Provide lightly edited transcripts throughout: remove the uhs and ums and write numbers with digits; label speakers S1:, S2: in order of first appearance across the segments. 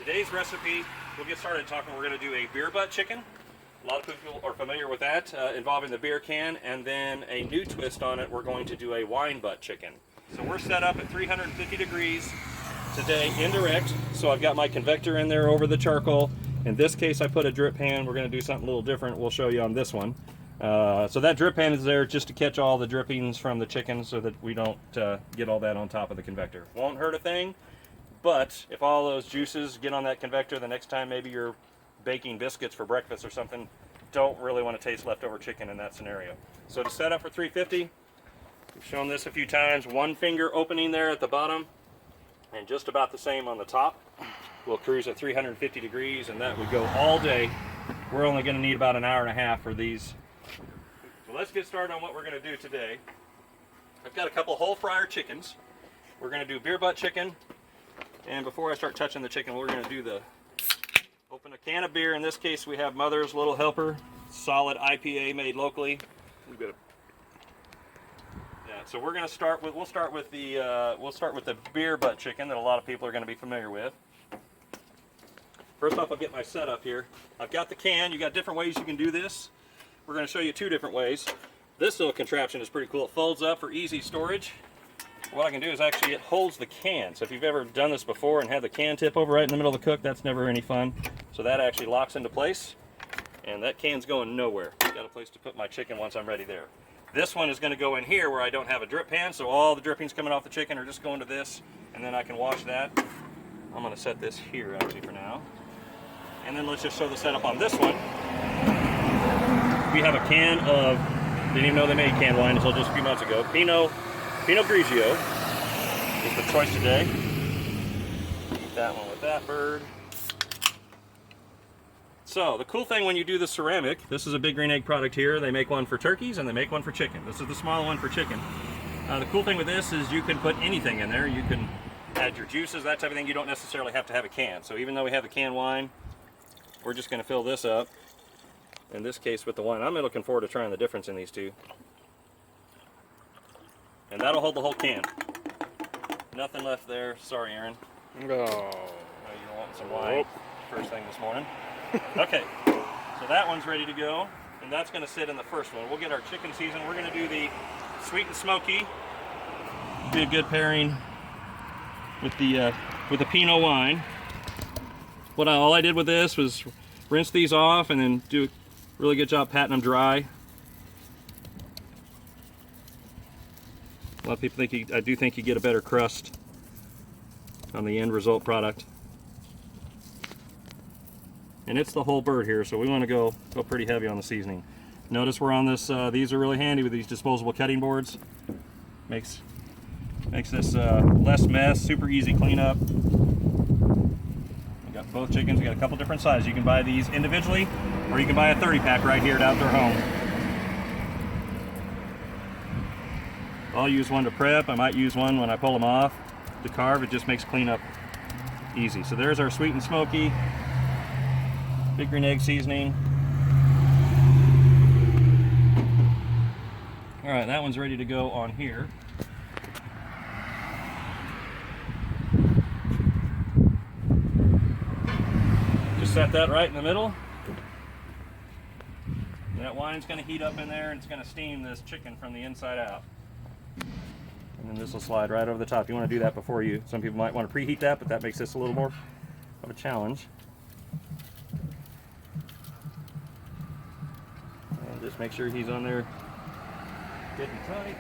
S1: Today's recipe, we'll get started talking. We're going to do a beer butt chicken. A lot of people are familiar with that, involving the beer can, and then a new twist on it, we're going to do a wine butt chicken. So we're set up at 350 degrees today, indirect. So I've got my convector in there over the charcoal. In this case, I put a drip pan. We're going to do something a little different. We'll show you on this one. So that drip pan is there just to catch all the drippings from the chicken so that we don't get all that on top of the convector. Won't hurt a thing, but if all those juices get on that convector, the next time maybe you're baking biscuits for breakfast or something, don't really want to taste leftover chicken in that scenario. So to set up for 350, we've shown this a few times, one finger opening there at the bottom and just about the same on the top. We'll cruise at 350 degrees and that would go all day. We're only going to need about an hour and a half for these. So let's get started on what we're going to do today. I've got a couple whole fryer chickens. We're going to do beer butt chicken. And before I start touching the chicken, we're going to do open a can of beer. In this case, we have Mother's Little Helper, solid IPA made locally. So we're going to start with, we'll start with the beer butt chicken that a lot of people are going to be familiar with. First off, I'll get my setup here. I've got the can. You got different ways you can do this. We're going to show you two different ways. This little contraption is pretty cool. It folds up for easy storage. What I can do is actually it holds the can. So if you've ever done this before and had the can tip over right in the middle of the cook, that's never any fun. So that actually locks into place, and that can's going nowhere. I've got a place to put my chicken once I'm ready there. This one is going to go in here where I don't have a drip pan, so all the drippings coming off the chicken are just going to this, and then I can wash that. I'm going to set this here actually for now. And then let's just show the setup on this one. We have a can of, didn't even know they made canned wine until just a few months ago. Pinot Grigio is the choice today. Eat that one with that bird. So the cool thing when you do the ceramic, this is a Big Green Egg product here. They make one for turkeys and they make one for chicken. This is the small one for chicken. The cool thing with this is you can put anything in there. You can add your juices, that type of thing. You don't necessarily have to have a can. So even though we have the canned wine, we're just going to fill this up. In this case with the wine, I'm looking forward to trying the difference in these two. And that'll hold the whole can. Nothing left there. Sorry, Aaron.
S2: No.
S1: You want some wine first thing this morning. Okay, so that one's ready to go, and that's going to sit in the first one. We'll get our chicken seasoned. We're going to do the sweet and smoky. Be a good pairing with the Pinot wine. All I did with this was rinse these off and then do a really good job patting them dry. A lot of people think I do think you get a better crust on the end result product. And it's the whole bird here, so we want to go pretty heavy on the seasoning. Notice we're on this, these are really handy with these disposable cutting boards. Makes this less mess, super easy cleanup. We got both chickens, we got a couple different sizes. You can buy these individually, or you can buy a 30-pack right here at Outdoor Home. I'll use one to prep. I might use one when I pull them off to carve. It just makes cleanup easy. So there's our sweet and smoky Big Green Egg seasoning. All right, that one's ready to go on here. Just set that right in the middle. That wine's going to heat up in there and it's going to steam this chicken from the inside out. And then this will slide right over the top. You want to do that before you, some people might want to preheat that, but that makes this a little more of a challenge. And just make sure he's on there good and tight.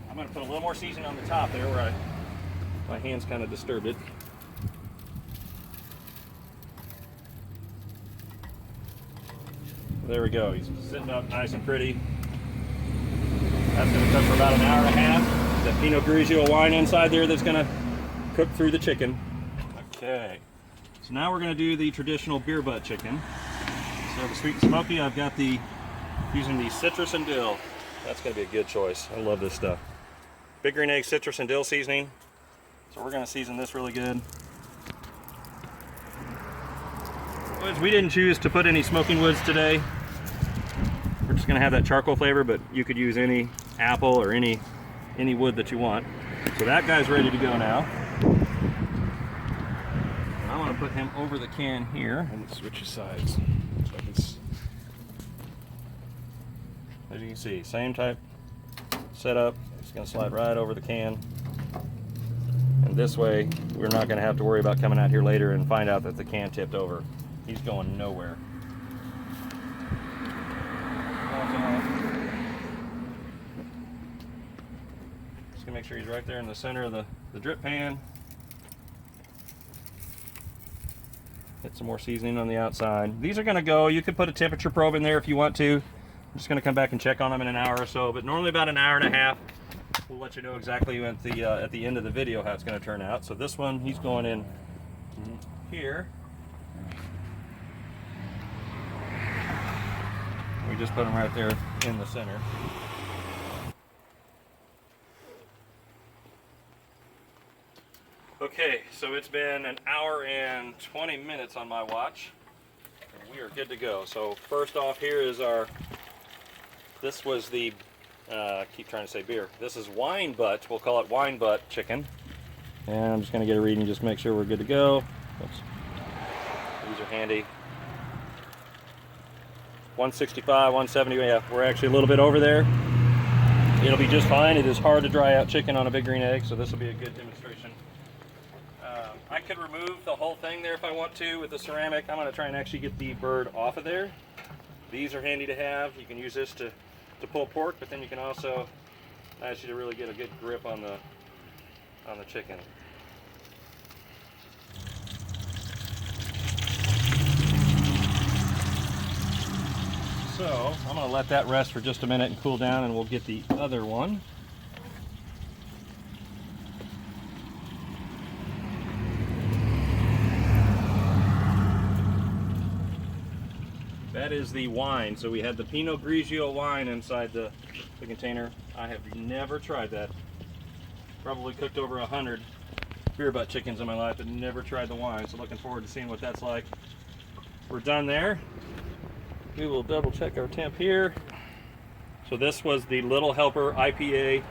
S1: I'm going to put a little more seasoning on the top there where my hands kind of disturbed it. There we go. He's sitting up nice and pretty. That's going to cook for about an hour and a half. That Pinot Grigio wine inside there that's going to cook through the chicken. Okay. So now we're going to do the traditional beer butt chicken. So the sweet and smoky, I've got using the citrus and dill. That's going to be a good choice. I love this stuff. Big Green Egg citrus and dill seasoning. So we're going to season this really good. We didn't choose to put any smoking woods today. We're just going to have that charcoal flavor, but you could use any apple or any wood that you want. So that guy's ready to go now. I'm going to put him over the can here.
S2: And switch your sides. So it's...
S1: As you can see, same type setup. It's going to slide right over the can. And this way, we're not going to have to worry about coming out here later and find out that the can tipped over. He's going nowhere. Just going to make sure he's right there in the center of the drip pan. Get some more seasoning on the outside. These are going to go, you could put a temperature probe in there if you want to. I'm just going to come back and check on them in an hour or so, but normally about an hour and a half. We'll let you know exactly at the end of the video how it's going to turn out. So this one, he's going in here. We just put him right there in the center. Okay, so it's been an hour and 20 minutes on my watch, and we are good to go. So first off here is this was the, I keep trying to say beer. This is wine butt, we'll call it wine butt chicken. And I'm just gonna get a reading, just make sure we're good to go. Oops. These are handy. 165, 170, yeah, we're actually a little bit over there. It'll be just fine. It is hard to dry out chicken on a big green egg, so this will be a good demonstration. I could remove the whole thing there if I want to with the ceramic. I'm going to try and actually get the bird off of there. These are handy to have. You can use this to pull pork, but then you can also ask you to really get a good grip on the chicken. So I'm going to let that rest for just a minute and cool down, and we'll get the other one. That is the wine. So we had the Pinot Grigio wine inside the container. I have never tried that. Probably cooked over 100 beer butt chickens in my life, but never tried the wine. So looking forward to seeing what that's like. We're done there. We will double check our temp here. So this was the Little Helper IPA.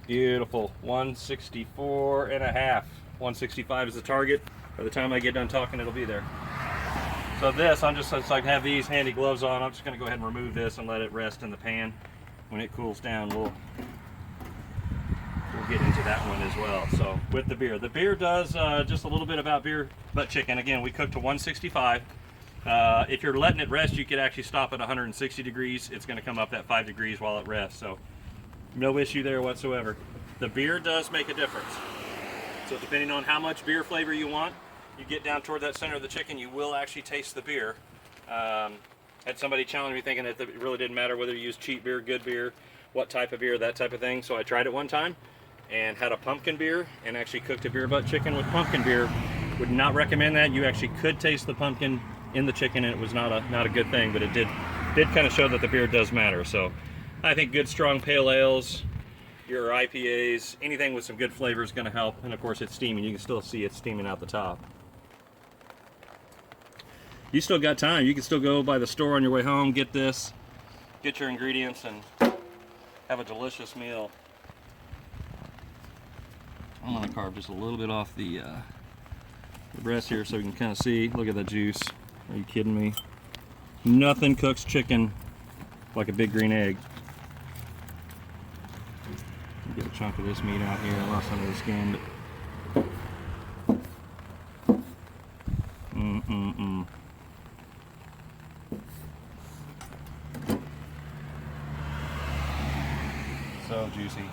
S1: Beautiful, 164 and a half. 165 is the target. By the time I get done talking, it'll be there. So this, since I have these handy gloves on, I'm just gonna go ahead and remove this and let it rest in the pan. When it cools down, we'll get into that one as well. So with the beer does just a little bit about beer butt chicken. Again, we cooked to 165. If you're letting it rest, you could actually stop at 160 degrees. It's gonna come up that 5 degrees while it rests. So no issue there whatsoever. The beer does make a difference. So depending on how much beer flavor you want, you get down toward that center of the chicken, you will actually taste the beer. Had somebody challenge me thinking that it really didn't matter whether you use cheap beer, good beer, what type of beer, that type of thing. So I tried it one time and had a pumpkin beer and actually cooked a beer butt chicken with pumpkin beer. Would not recommend that. You actually could taste the pumpkin in the chicken, and it was not a good thing, but it did kind of show that the beer does matter. So I think good strong pale ales, your IPAs, anything with some good flavor is going to help. And of course it's steaming. You can still see it steaming out the top. You still got time. You can still go by the store on your way home, get this, get your ingredients, and have a delicious meal. I'm going to carve just a little bit off the breast here so you can kind of see. Look at the juice. Are you kidding me? Nothing cooks chicken like a big green egg. Get a chunk of this meat out here. I lost some of the skin, but so juicy.